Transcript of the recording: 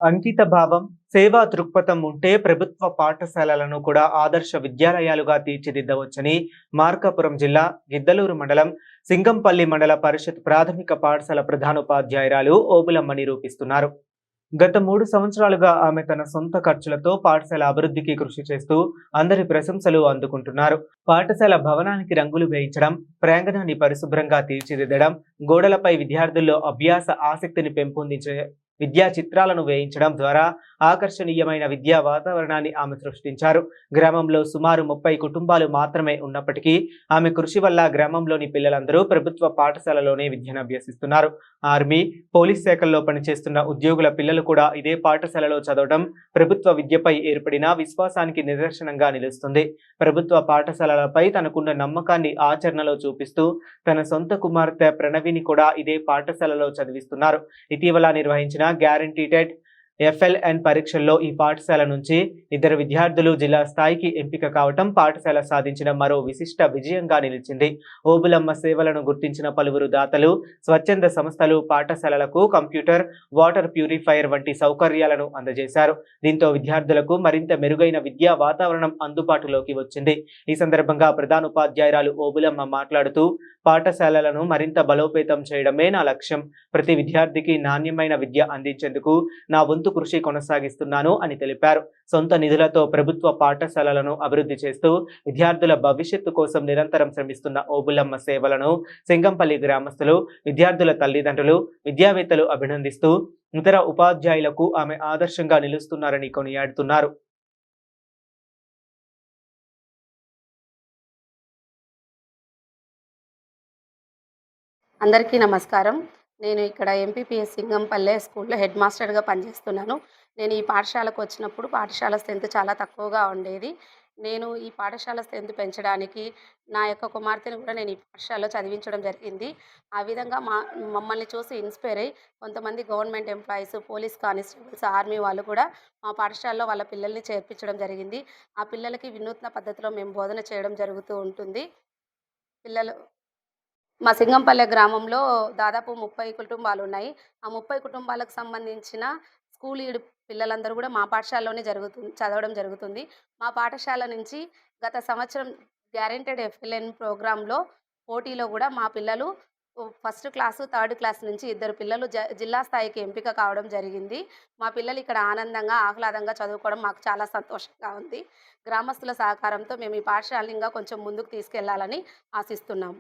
అంకిత భావం, సేవా దృక్పథం ఉంటే ప్రభుత్వ పాఠశాలలను కూడా ఆదర్శ విద్యాలయాలుగా తీర్చిదిద్దవచ్చని మార్కాపురం జిల్లా గిద్దలూరు మండలం సింగంపల్లి మండల పరిషత్ ప్రాథమిక పాఠశాల ప్రధానోపాధ్యాయురాలు ఓబులమ్మ నిరూపిస్తున్నారు. గత 3 సంవత్సరాలుగా ఆమె తన సొంత ఖర్చులతో పాఠశాల అభివృద్ధికి కృషి చేస్తూ అందరి ప్రశంసలు అందుకుంటున్నారు. పాఠశాల భవనానికి రంగులు వేయించడం, ప్రాంగణాన్ని పరిశుభ్రంగా తీర్చిదిద్దడం, గోడలపై విద్యార్థుల్లో అభ్యాస ఆసక్తిని పెంపొందించే విద్యా చిత్రాలను వేయించడం ద్వారా ఆకర్షణీయమైన విద్యా వాతావరణాన్ని ఆమె సృష్టించారు. గ్రామంలో సుమారు 30 కుటుంబాలు మాత్రమే ఉన్నప్పటికీ ఆమె కృషి వల్ల గ్రామంలోని పిల్లలందరూ ప్రభుత్వ పాఠశాలలోనే విద్యను అభ్యసిస్తున్నారు. ఆర్మీ, పోలీస్ శాఖల్లో పనిచేస్తున్న ఉద్యోగుల పిల్లలు కూడా ఇదే పాఠశాలలో చదవడం ప్రభుత్వ విద్యపై ఏర్పడిన విశ్వాసానికి నిదర్శనంగా నిలుస్తుంది. ప్రభుత్వ పాఠశాలలపై తనకున్న నమ్మకాన్ని ఆచరణలో చూపిస్తూ తన సొంత కుమార్తె ప్రణవిని కూడా ఇదే పాఠశాలలో చదివిస్తున్నారు. ఇటీవల నిర్వహించిన గ్యారంటీ టెట్ ఎఫ్ఎల్ఎన్ పరీక్షల్లో ఈ పాఠశాల నుంచి 2 విద్యార్థులు జిల్లా స్థాయికి ఎంపిక కావటం పాఠశాల సాధించిన మరో విశిష్ట విజయంగా నిలిచింది. ఓబులమ్మ సేవలను గుర్తించిన పలువురు దాతలు, స్వచ్ఛంద సంస్థలు పాఠశాలలకు కంప్యూటర్, వాటర్ ప్యూరిఫైయర్ వంటి సౌకర్యాలను అందజేశారు. దీంతో విద్యార్థులకు మరింత మెరుగైన విద్యా వాతావరణం అందుబాటులోకి వచ్చింది. ఈ సందర్భంగా ప్రధానోపాధ్యాయురాలు ఓబులమ్మ మాట్లాడుతూ, పాఠశాలలను మరింత బలోపేతం చేయడమే నా లక్ష్యం. ప్రతి విద్యార్థికి నాణ్యమైన విద్య అందించేందుకు నా వంతు కృషి కొనసాగిస్తున్నాను అని తెలిపారు. సొంత నిధులతో ప్రభుత్వ పాఠశాలలను అభివృద్ధి చేస్తూ విద్యార్థుల భవిష్యత్తు కోసం నిరంతరం శ్రమిస్తున్న ఓబులమ్మ సేవలను సింగంపల్లి గ్రామస్తులు, విద్యార్థుల తల్లిదండ్రులు, విద్యావేత్తలు అభినందిస్తూ ఇతర ఉపాధ్యాయులకు ఆమె ఆదర్శంగా నిలుస్తున్నారని కొనియాడుతున్నారు. అందరికీ నమస్కారం. నేను ఇక్కడ ఎంపీపీఎస్ సింగంపల్లె స్కూల్‌లో హెడ్ మాస్టర్‌గా పనిచేస్తున్నాను. నేను ఈ పాఠశాలకు వచ్చినప్పుడు పాఠశాల స్ట్రెంత్ చాలా తక్కువగా ఉండేది. నేను ఈ పాఠశాల స్ట్రెంత్ పెంచడానికి నా యొక్క కుమార్తెను కూడా నేను ఈ పాఠశాలలో చదివించడం జరిగింది. ఆ విధంగా మమ్మల్ని చూసి ఇన్‌స్పైర్ అయ్యి కొంతమంది government employees, police constables, army వాళ్ళు కూడా మా పాఠశాలలో వాళ్ళ పిల్లల్ని చేర్పించడం జరిగింది. ఆ పిల్లలకి వినూత్న పద్ధతిలో మేము బోధన చేయడం జరుగుతూ ఉంటుంది. పిల్లలు మా సింగంపల్లె గ్రామంలో దాదాపు 30 కుటుంబాలున్నాయి. ఆ 30 కుటుంబాలకు సంబంధించిన స్కూల్ ఈడు పిల్లలందరూ గూడా మా పాఠశాలలోనే చదవడం జరుగుతుంది. మా పాఠశాల నుంచి గత సంవత్సరం గ్యారంటెడ్ ఎఫ్ఎల్ఎన్ ప్రోగ్రామ్‌లో పోటీలో గూడా మా పిల్లలు ఫస్ట్ క్లాసు, థర్డ్ క్లాస్ నుంచి ఇద్దరు పిల్లలు జిల్లా స్థాయికి ఎంపిక కావడం జరిగింది. మా పిల్లలు ఇక్కడ ఆనందంగా, ఆహ్లాదంగా చదువుకోవడం మాకు చాలా సంతోషంగా ఉంది. గ్రామస్తుల సహకారంతో మేము ఈ పాఠశాలని ఇంకా కొంచెం ముందుకు తీసుకెళ్లాలని ఆశిస్తున్నాము.